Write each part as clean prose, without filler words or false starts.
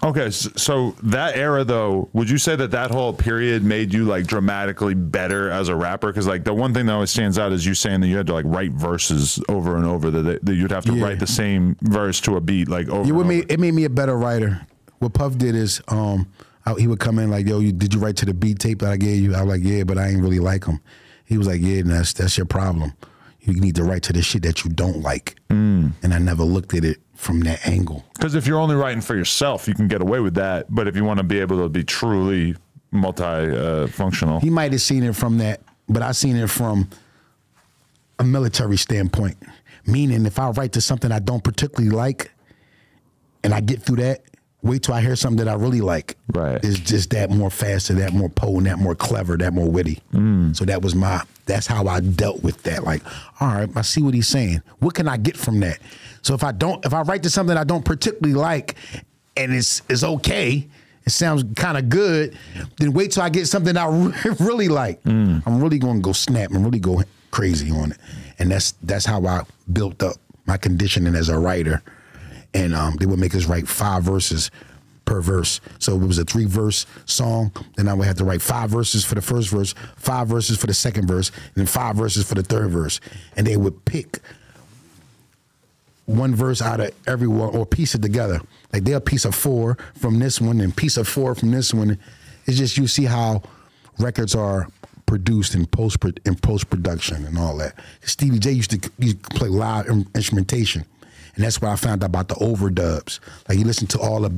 Okay, so that era though, would you say that that whole period made you like dramatically better as a rapper? Because like the one thing that always stands out is you saying that you had to like write verses over and over, that you'd have to write the same verse to a beat like over. It made me a better writer. What Puff did is he would come in like, yo, did you write to the beat tape that I gave you? I was like, yeah, but I ain't really like them. He was like, yeah, that's your problem. You need to write to the shit that you don't like. And I never looked at it from that angle. Because if you're only writing for yourself, you can get away with that. But if you want to be able to be truly multi-functional. He might have seen it from that, but I seen it from a military standpoint. Meaning if I write to something I don't particularly like and I get through that, wait till I hear something that I really like. Right. It's just that more faster, that more potent, that more clever, that more witty. So that's how I dealt with that. Like, all right, I see what he's saying. What can I get from that? So if I write to something I don't particularly like and it's okay, it sounds kind of good, then wait till I get something I really like. I'm really going to go snap and really go crazy on it. And that's how I built up my conditioning as a writer. And they would make us write 5 verses per verse. So it was a 3-verse song. Then I would have to write 5 verses for the first verse, 5 verses for the second verse, and then 5 verses for the third verse. And they would pick one verse out of every one or piece it together. Like they'll piece of 4 from this one and piece of 4 from this one. It's just you see how records are produced in post-production and all that. Stevie J used to play live instrumentation. And that's what I found out about the overdubs. Like you listen to all the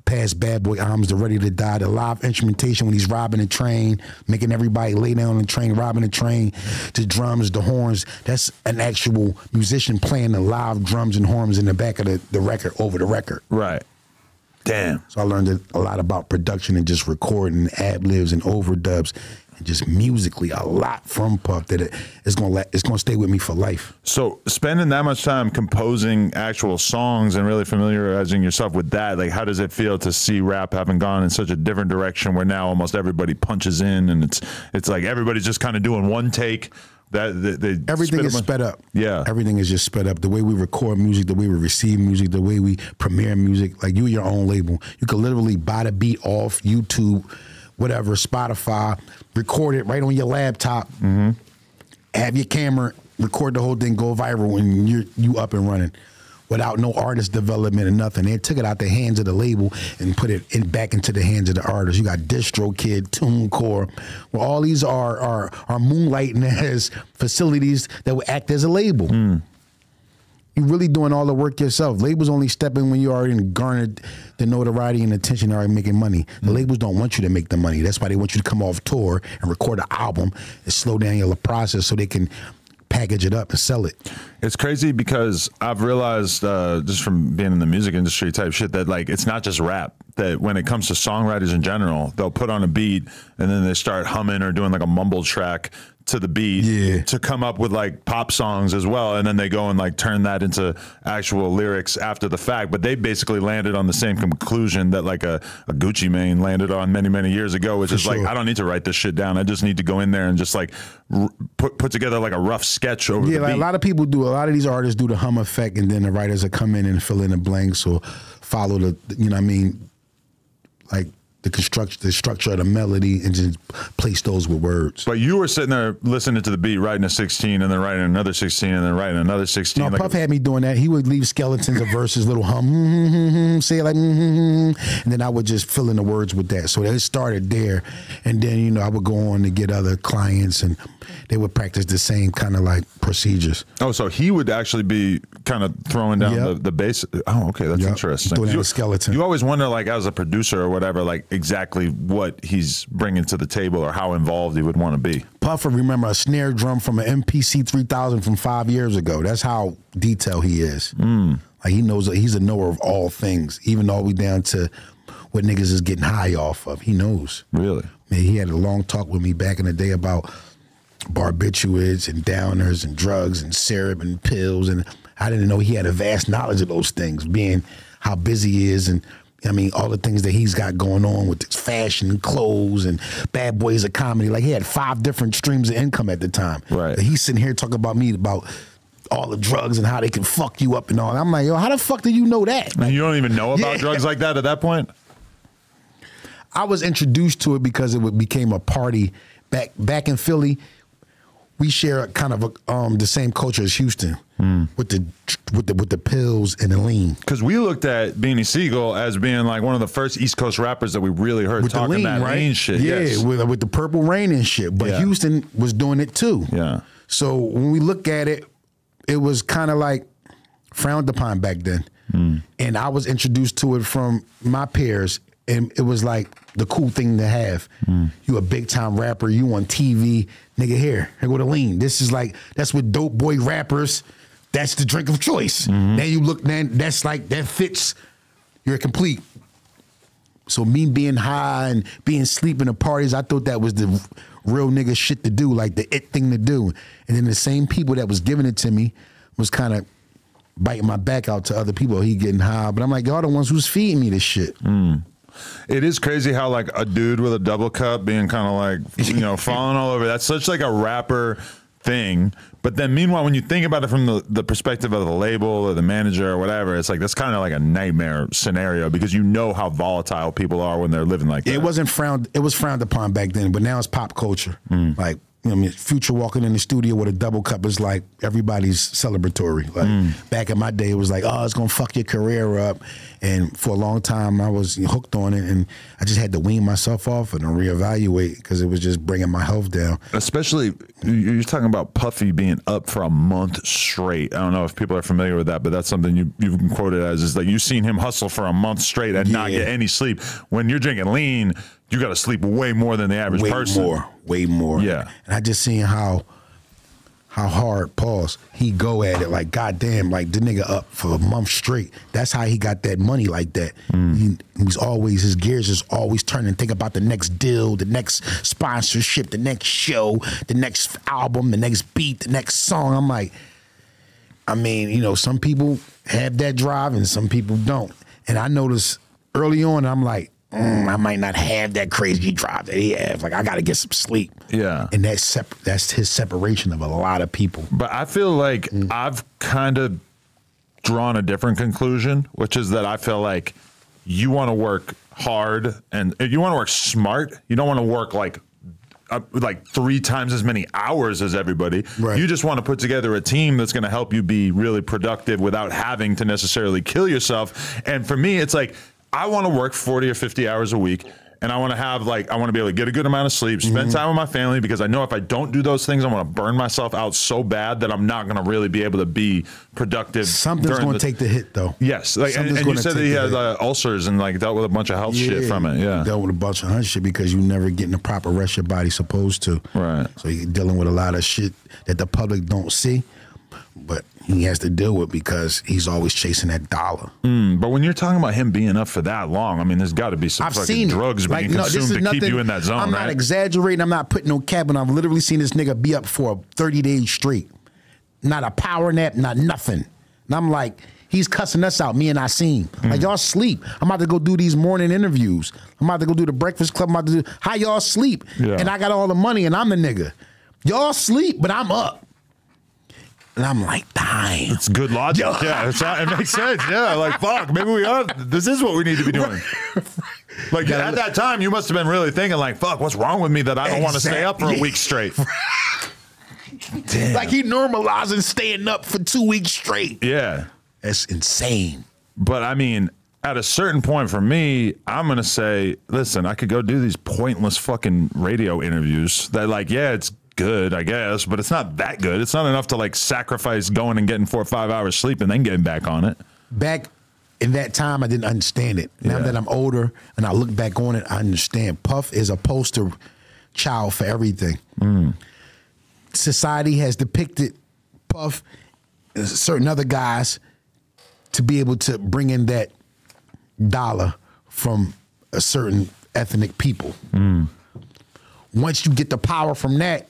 past Bad Boy albums, the Ready to Die, the live instrumentation when he's robbing a train, making everybody lay down on the train, robbing the train, the drums, the horns. That's an actual musician playing the live drums and horns in the back of the record over the record. Right. Damn. So I learned a lot about production and just recording ad-libs and overdubs. And just musically a lot from Puff that it's gonna stay with me for life. So spending that much time composing actual songs and really familiarizing yourself with that, like how does it feel to see rap having gone in such a different direction where now almost everybody punches in and it's like everybody's just kind of doing one take? Everything is sped up. Yeah. Everything is just sped up. The way we record music, the way we receive music, the way we premiere music, like you're your own label. You could literally buy the beat off YouTube, whatever, Spotify, record it right on your laptop, have your camera, record the whole thing, go viral, and you up and running without no artist development or nothing. They took it out the hands of the label and put it back into the hands of the artist. You got DistroKid, TuneCore, where all these are moonlighting as facilities that will act as a label. You're really doing all the work yourself. Labels only step in when you already garnered the notoriety and attention, already making money. The labels don't want you to make the money. That's why they want you to come off tour and record an album and slow down your process so they can package it up and sell it. It's crazy because I've realized just from being in the music industry type shit that like it's not just rap. That when it comes to songwriters in general, they'll put on a beat and then they start humming or doing like a mumble track to the beat to come up with like pop songs as well, and then they go and like turn that into actual lyrics after the fact. But they basically landed on the same conclusion that like a Gucci Mane landed on many years ago, which is like, I don't need to write this shit down. I just need to go in there and just like put together like a rough sketch over the beat. A lot of people do. A lot of these artists do the hum effect, and then the writers will come in and fill in the blanks or follow the, you know what I mean, like the structure of the melody and just place those with words. But you were sitting there listening to the beat, writing a 16 and then writing another 16 and then writing another 16. No, like Puff had me doing that. He would leave skeletons of verses, little hum, say it like, and then I would just fill in the words with that. So it started there. And then, you know, I would go on to get other clients and they would practice the same kind of like procedures. Oh, so he would actually be kind of throwing down the bass. Oh, okay, that's interesting. Doing a skeleton. You always wonder, like, as a producer or whatever, like exactly what he's bringing to the table or how involved he would want to be. Puff would remember a snare drum from an MPC 3000 from 5 years ago. That's how detailed he is. Like he knows, he's a knower of all things, even all the way down to what niggas is getting high off of. He knows. Really? Man, he had a long talk with me back in the day about barbiturates and downers and drugs and syrup and pills, and I didn't know he had a vast knowledge of those things, being how busy he is, and I mean all the things that he's got going on with his fashion and clothes and Bad Boys of Comedy. Like he had 5 different streams of income at the time. Right. He's sitting here talking about me about all the drugs and how they can fuck you up and all. And I'm like, yo, how the fuck do you know that? And you don't even know about drugs like that at that point? I was introduced to it because it became a party back in Philly. We share kind of the same culture as Houston with the pills and the lean. Because we looked at Beanie Siegel as being like one of the first East Coast rappers that we really heard with talking the lean, that right? lean shit. Yeah, yes. with the Purple Rain and shit. But Houston was doing it too. Yeah. So when we look at it, it was kind of like frowned upon back then. And I was introduced to it from my peers, and it was like the cool thing to have. You a big time rapper, you on TV, nigga, here go the lean. This is like, that's what dope boy rappers, that's the drink of choice. Then you look, man, that's like, that fits, you're complete. So me being high and being sleeping at parties, I thought that was the real nigga shit to do, like the it thing to do. And then the same people that was giving it to me was kind of biting my back out to other people. He getting high, but I'm like, y'all the ones who's feeding me this shit. It is crazy how like a dude with a double cup being kind of like, you know, falling all over. That's such like a rapper thing. But then meanwhile, when you think about it from the perspective of the label or the manager or whatever, it's like, that's kind of like a nightmare scenario because you know how volatile people are when they're living like that. It was frowned upon back then, but now it's pop culture. Like, you know, I mean, Future walking in the studio with a double cup is like everybody's celebratory. Like back in my day, it was like, oh, it's gonna fuck your career up. And for a long time, I was hooked on it, and I just had to wean myself off and reevaluate because it was just bringing my health down. Especially, you're talking about Puffy being up for a month straight. I don't know if people are familiar with that, but that's something you've been quoted as, is like you've seen him hustle for a month straight and not get any sleep. When you're drinking lean, you got to sleep way more than the average person. Way more. Yeah. And I just seen how hard, pause, he go at it. Like, goddamn, like the nigga up for a month straight. That's how he got that money like that. He's always, his gears is always turning. Think about the next deal, the next sponsorship, the next show, the next album, the next beat, the next song. I'm like, I mean, you know, some people have that drive and some people don't. And I noticed early on, I'm like, I might not have that crazy drive that he has. Like, I got to get some sleep. Yeah. And that's his separation of a lot of people. But I feel like I've kind of drawn a different conclusion, which is that I feel like you want to work hard and you want to work smart. You don't want to work like 3 times as many hours as everybody. Right. You just want to put together a team that's going to help you be really productive without having to necessarily kill yourself. And for me, it's like, I want to work 40 or 50 hours a week, and I want to have I want to be able to get a good amount of sleep, spend time with my family, because I know if I don't do those things, I'm going to burn myself out so bad that I'm not going to really be able to be productive. Something's going to take the hit, though. Yes. Like, and you said that he had ulcers and like dealt with a bunch of health shit from it. Yeah. Dealt with a bunch of health shit because you never getting the proper rest your body's supposed to. Right. So you're dealing with a lot of shit that the public don't see, but he has to deal with because he's always chasing that dollar. But when you're talking about him being up for that long, I mean, there's got to be some fucking drugs being consumed to keep you in that zone, I'm not exaggerating. I'm not putting no cap, and I've literally seen this nigga be up for 30 days straight. Not a power nap, not nothing. And I'm like, he's cussing us out, me and I seen. Like, y'all sleep. I'm about to go do these morning interviews. I'm about to go do the Breakfast Club. I'm about to do, how y'all sleep? Yeah. And I got all the money, and I'm the nigga. Y'all sleep, but I'm up. And I'm like, damn. It's good logic. Yeah, it makes sense. Yeah, like, fuck, maybe we are. This is what we need to be doing. Like, at that time, you must have been really thinking, like, fuck, what's wrong with me that I don't want to stay up for a week straight? Damn. Like, he normalizing staying up for 2 weeks straight. Yeah. That's insane. But, I mean, at a certain point for me, I'm going to say, listen, I could go do these pointless fucking radio interviews that, like, yeah, it's good, I guess, but it's not that good. It's not enough to like sacrifice going and getting 4 or 5 hours sleep and then getting back on it. Back in that time, I didn't understand it. Now that I'm older and I look back on it, I understand. Puff is a poster child for everything. Society has depicted Puff and certain other guys to be able to bring in that dollar from a certain ethnic people. Once you get the power from that,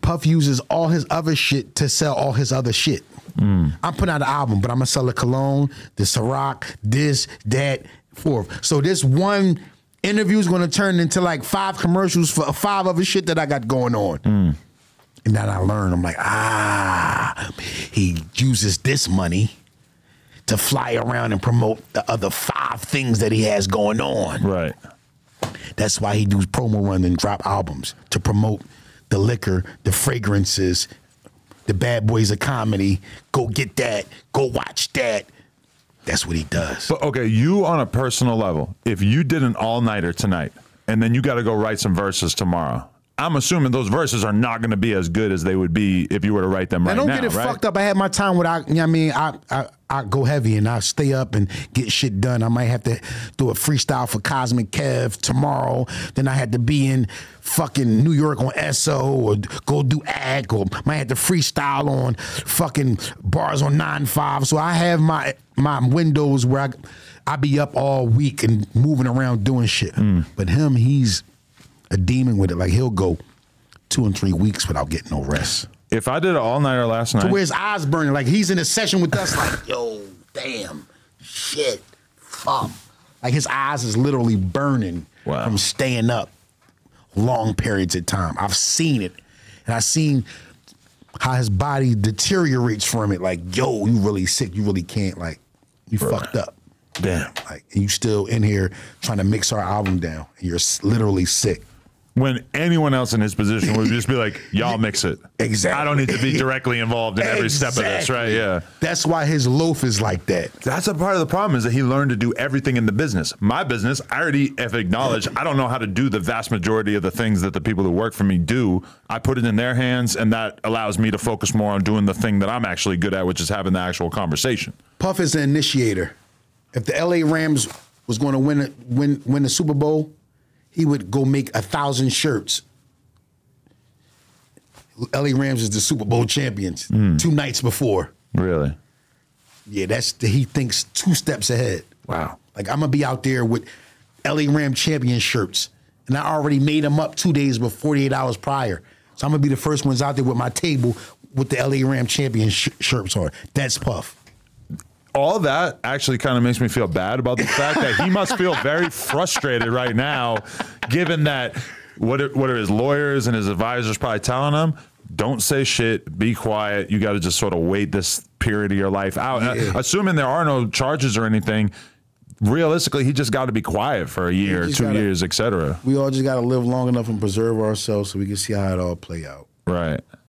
Puff uses all his other shit to sell all his other shit. I'm putting out an album, but I'm gonna sell a cologne, the Ciroc, this, that, forth. So this one interview is gonna turn into like 5 commercials for 5 other shit that I got going on. And then I learned, I'm like, he uses this money to fly around and promote the other 5 things that he has going on. Right. That's why he does promo run and drop albums, to promote the liquor, the fragrances, the bad boys of comedy. Go get that. Go watch that. That's what he does. But okay, you on a personal level, if you did an all-nighter tonight and then you got to go write some verses tomorrow, I'm assuming those verses are not going to be as good as they would be if you were to write them right now. I don't get it fucked up. I had my time without, you know what I mean? I go heavy and I stay up and get shit done. I might have to do a freestyle for Cosmic Kev tomorrow. Then I had to be in fucking New York on SO or go do ACK, or might have to freestyle on fucking bars on 9-5. So I have my windows where I be up all week and moving around doing shit. But him, he's a demon with it. Like, he'll go 2 and 3 weeks without getting no rest. If I did an all-nighter last night, to where his eyes burning, like he's in a session with us, like, yo, damn, shit, fuck. Like his eyes is literally burning from staying up long periods of time. I've seen it, and I've seen how his body deteriorates from it. Like, yo, you really sick. You really can't. Like, you fucked up. Damn. Like, and you still in here trying to mix our album down, and you're literally sick. When anyone else in his position would just be like, y'all mix it. Exactly. I don't need to be directly involved in every step of this, right? Yeah. That's why his loaf is like that. That's a part of the problem, is that he learned to do everything in the business. My business, I already have acknowledged I don't know how to do the vast majority of the things that the people who work for me do. I put it in their hands, and that allows me to focus more on doing the thing that I'm actually good at, which is having the actual conversation. Puff is an initiator. If the LA Rams was going to win the Super Bowl, he would go make 1,000 shirts. LA Rams is the Super Bowl champions 2 nights before. Really? Yeah, he thinks 2 steps ahead. Wow. Like, I'm gonna be out there with LA Ram champion shirts, and I already made them up 2 days before, 48 hours prior. So I'm gonna be the first ones out there with my table with the LA Ram champion shirts on. That's Puff. All that actually kind of makes me feel bad about the fact that he must feel very frustrated right now, given that what are his lawyers and his advisors probably telling him? Don't say shit, be quiet. You got to just sort of wait this period of your life out. Yeah. Assuming there are no charges or anything, realistically, he just got to be quiet for a year, 2 years, etc. We all just got to live long enough and preserve ourselves so we can see how it all play out. Right.